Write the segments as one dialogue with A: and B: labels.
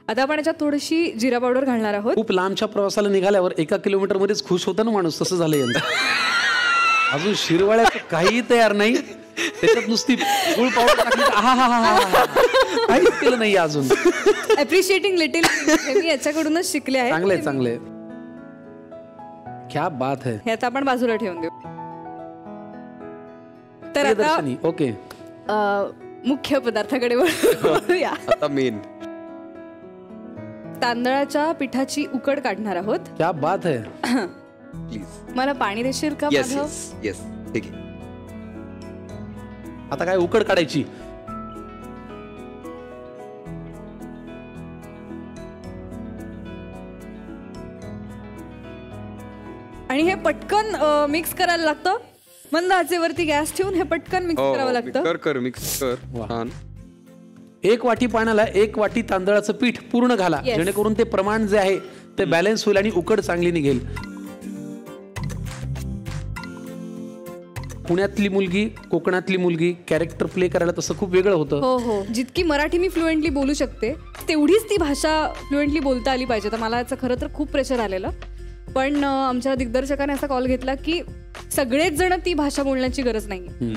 A: आता आपण याच्यात थोडीशी जिरा पावडर घालणार आहोत.
B: खूप लांबच्या प्रवासाला निघाल्यावर 1 किलोमीटर मध्येच खुश होतं ना माणूस, तसं झालं यंदा. अजून शिरवाळ्याचं काही तयार नाही, त्याच्यात नुसती गुळ पावडर टाकली. काहीच केलं नाही अजून.
A: अप्रिशिएटिंग लिटिल मी याच्याकडूनच शिकले आहे.
B: चांगले चांगले, क्या बात है.
A: हे आता आपण बाजूला ठेवून देऊ. तर आता
B: ओके,
A: मुख्य पदार्थाकडे वळूया.
C: आता मेन
A: तांदळाच्या पिठाची उकड काढणार आहोत.
B: क्या बात है.
C: प्लीज.
A: मला पाणी देशील का?
C: येस येस येस, ठीक आहे.
B: आता काय उकड काढायची.
A: आणि हे पटकन मिक्स करायला लागतं. मंद आचेवरती गॅस ठेवून हे पटकन मिक्स करावं लागतं.
C: कर मिक्स कर. छान.
B: 1 वाटी पाण्याला 1 वाटी तांदळाचं पीठ पूर्ण घाला, जेणेकरून ते प्रमाण जे आहे ते बॅलन्स होईल आणि उकड चांगली निघेल. पुण्यातली मुलगी, कोकणातली मुलगी, कॅरेक्टर प्ले करायला तसं खूप वेगळं होतं.
A: हो हो, जितकी मराठी मी फ्लुएंटली बोलू शकते तेवढीच ती भाषा फ्लुएंटली बोलता आली पाहिजे. तर मला याचं खरं तर खूप प्रेशर आलेलं, पण आमच्या दिग्दर्शकाने असा कॉल घेतला की सगळेच जण ती भाषा बोलण्याची गरज नाही,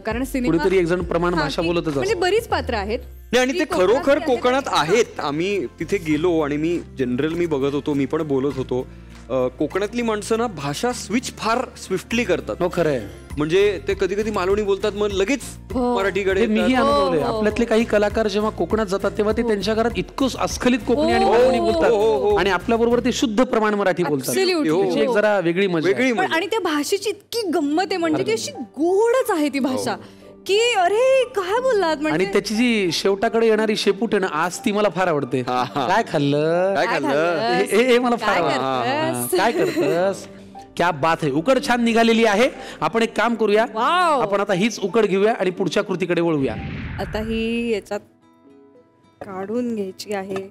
A: कारण सिनेमा
B: कुठेतरी एक जण प्रमाण भाषा बोलतच
A: म्हणजे बरीच पात्र आहेत.
C: आणि ते खरोखर कोकणात आहेत. आम्ही तिथे गेलो आणि मी बघत होतो, मी पण बोलत होतो. कोकणातली माणसं ना भाषा स्विच फार स्विफ्टली करतात.
B: हो, खरंय.
C: म्हणजे ते कधी कधी मालवणी बोलतात, मग लगेच मराठीकडे.
B: मीही अनुभवलंय. आपल्यातले काही कलाकार जेव्हा कोकणात जातात तेव्हा ते त्यांच्या घरात इतकं अस्खलित कोकणी आणि मालवणी बोलतात, आणि आपल्या बरोबर ते शुद्ध प्रमाण मराठी बोलतात. त्याची एक जरा वेगळी मजा आहे.
A: आणि त्या भाषेची इतकी गंमत आहे, म्हणजे ती अशी गोडच आहे ती भाषा की अरे काय बोललात.
B: आणि त्याची जी शेवटाकडे येणारी शेपूट आहे ना, आज ती मला फार आवडते. काय खाल्लं हे मला फार आवडतं. काय करतस. क्या बात आहे. उकड छान निघालेली आहे. आपण एक काम करूया, आपण आता हीच उकड घेऊया आणि पुढच्या कृतीकडे वळूया.
A: आता ही याच्यात काढून घ्यायची आहे.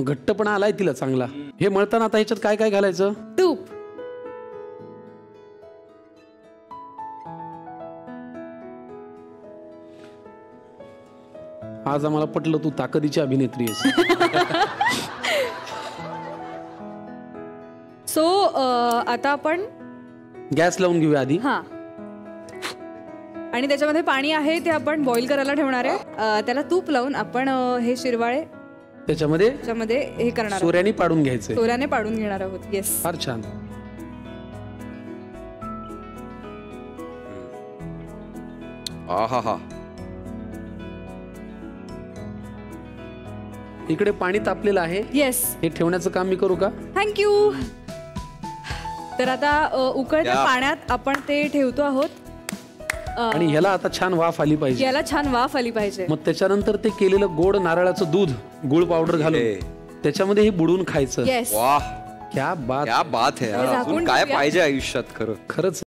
B: घट्टपणा आलाय तिला चांगला. हे मळताना आता ह्याच्यात काय काय घालायचं.
A: तूप,
B: आज आम्हाला पटलं, तू ताकदीची अभिनेत्री आहेस.
A: सो आता आपण
B: गॅस लावून घेऊया आधी.
A: हा, आणि त्याच्यामध्ये पाणी आहे ते आपण बॉईल करायला ठेवणार आहे. त्याला तूप लावून आपण हे शिरवाळे त्याच्यामध्ये हे करणार,
B: सोऱ्याने पाडून घ्यायचे.
A: सोऱ्याने पाडून घेणार आहोत. येस,
B: फार छान.
C: हा,
B: इकडे पाणी तापलेलं आहे.
A: येस,
B: हे ठेवण्याचं काम मी करू का.
A: थँक्यू. तर आता उकळत्या पाण्यात आपण ते ठेवतो आहोत,
B: आणि ह्याला आता छान वाफ आली पाहिजे.
A: याला छान वाफ आली पाहिजे.
B: मग त्याच्यानंतर ते केलेलं गोड नारळाचं दूध, गुळ पावडर घालून त्याच्यामध्ये हे बुडवून खायचं.
A: येस,
C: वाह,
B: क्या बात
C: क्या बात है. अजून काय पाहिजे आयुष्यात. खरंच.